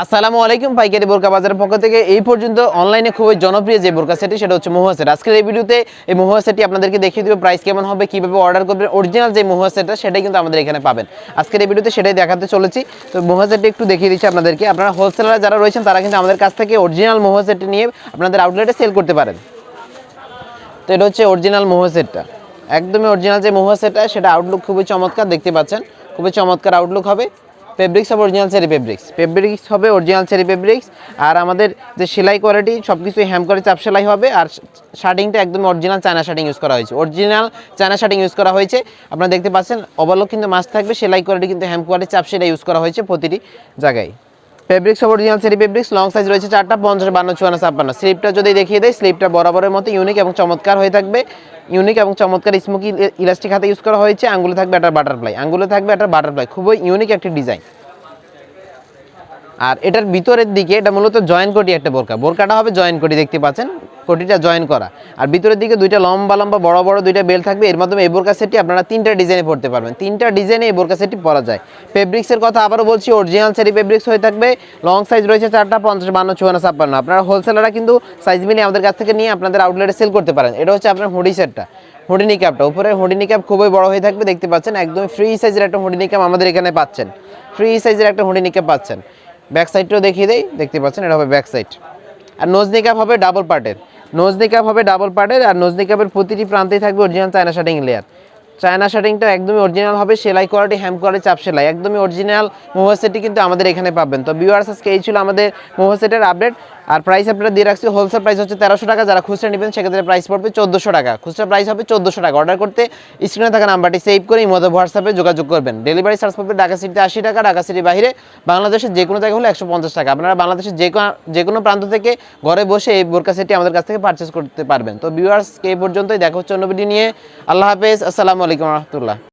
আসসালামু আলাইকুম, পাইকারি বোরকা বাজারের পক্ষ থেকে এই পর্যন্ত অনলাইনে খুবই জনপ্রিয় যে বোরকা সেটটি সেটা হচ্ছে মহুয়া সেট। আজকের এই ভিডিওতে এই মহুয়া সেটটি আপনাদেরকে দেখিয়ে দেবো, প্রাইস কেমন হবে, কিভাবে অর্ডার করবেন। অরিজিনাল যে মহুয়া সেটটা সেটাই কিন্তু আমাদের এখানে পাবেন। আজকের এই ভিডিওতে সেটাই দেখাতে চলেছি। তো মহুয়া সেটটি একটু দেখিয়ে দিচ্ছি আপনাদেরকে। আপনারা হোলসেলার যারা রয়েছেন তারা কিন্তু আমাদের কাছ থেকে অরিজিনাল মহুয়া সেটটি নিয়ে আপনাদের আউটলেটে সেল করতে পারেন। তো এটা হচ্ছে অরিজিনাল মহুয়া সেটটা, একদমই অরিজিনাল যে মহুয়া সেটটা সেটা আউটলুক খুবই চমৎকার, দেখতে পাচ্ছেন খুবই চমৎকার আউটলুক হবে। ফেব্রিক্স হবে অরিজিনাল চেরি ফেব্রিক্স হবে অরিজিনাল চেরি ফেব্রিক্স। আর আমাদের যে সেলাই কোয়ালিটি সব কিছু হ্যাম করে চাপ সেলাই হবে। আর শার্টিংটা একদম অরিজিনাল চায়না শার্টিং ইউজ করা হয়েছে, অরিজিনাল চায়না শার্টিং ইউজ করা হয়েছে। আপনারা দেখতে পাচ্ছেন ওভারলক কিন্তু মাস্ট থাকবে, সেলাই কোয়ালিটি কিন্তু হ্যাম কোয়ালিটি চাপ সেলাই ইউজ করা হয়েছে প্রতিটি জায়গায়। ফেব্রিক্স হবে original cherry fabrics, long size রয়েছে 4টা, 50, 52, 54, 56। স্লিপটা যদি দেখিয়ে দেয়, স্লিপটা বরাবরের মতো ইউনিক এবং চমৎকার হয়ে থাকবে। ইউনিক এবং চমৎকার স্মোকি ইলাস্টিক হাতে ইউজ করা হয়েছে। আঙ্গুলে থাকবে একটা বাটারফ্লাই, খুবই ইউনিক একটি ডিজাইন। আর এটার ভিতরের দিকে এটা মূলত জয়েন কোটি একটা বোরকাটা হবে জয়েন কোটি, দেখতে পাচ্ছেন কোটিটা জয়েন করা। আর ভিতরের দিকে দুইটা লম্বা লম্বা বড় বড় দুইটা বেল থাকবে। এর মাধ্যমে এই বোরকা সেটটি আপনারা 3টা ডিজাইনে পড়তে পারবেন। 3টা ডিজাইনে এই বোরকা সেটটি পরা যায়। ফেব্রিক্সের কথা আবারও বলছি, অরিজিনাল চেরি ফেব্রিক্স হয়ে থাকবে। লং সাইজ রয়েছে 4টা, 50, 52, 54, 56। আপনারা হোলসেলাররা কিন্তু সাইজ মিলিয়ে আমাদের কাছ থেকে নিয়ে আপনাদের আউটলেটে সেল করতে পারেন। এটা হচ্ছে আপনার হুডি সেটটা, হুডি নিকাপটা। উপরে হুডি নিকাপ খুবই বড় হয়ে থাকবে, দেখতে পাচ্ছেন একদম ফ্রি সাইজের একটা হুডি নিকাপ আমাদের এখানে পাচ্ছেন। ফ্রি সাইজের একটা হুডি নিকাপ পাচ্ছেন। ব্যাক সাইডটাও দেখিয়ে দেই, দেখতে পাচ্ছেন এটা হবে ব্যাক সাইড। আর নোজ নিকাপ হবে ডাবল পার্টের, আর নোজ নিকাপের প্রতিটি প্রান্তেই থাকবে original China shirting layer. China শার্টিংটা একদমই অরিজিনাল হবে, সেলাই কোয়ালিটি হ্যাম কোয়ালিটি চাপ সেলাই একদমই অরিজিনাল মহুয়া সেটটি কিন্তু আমাদের এখানে পাবেন। তো ভিউয়ার্স, আজকে এই ছিল আমাদের মহুয়া সেটের আপডেট। আর প্রাইস আপনারা দিয়ে রাখছি, হোলসেল প্রাইস হচ্ছে 1300 টাকা। যারা খুচরা নেবেন সেক্ষেত্রে প্রাইস পড়বে 1400 টাকা। খুচরা প্রাইস হবে 1400 টাকা। অর্ডার করতে স্ক্রিনে থাকা নাম্বারটি সেভ করে ইমোতে হোয়াটসঅ্যাপে যোগাযোগ করবেন। ডেলিভারি চার্জ পড়বে ঢাকা সিটিতে 80 টাকা, ঢাকা সিটির বাইরে বাংলাদেশের যে কোনো জায়গায় হলে 150 টাকা। আপনারা বাংলাদেশের যে কোনো প্রান্ত থেকে ঘরে বসে এই বোরকা সেটটি আমাদের কাছ থেকে পারচেস করতে পারবেন। তো ভিউয়ার্স, এই পর্যন্তই, দেখা হচ্ছে অন্য ভিডিও নিয়ে। আল্লাহ হাফেজ, আসসালামু আলাইকুম রহমতুল্লাহ।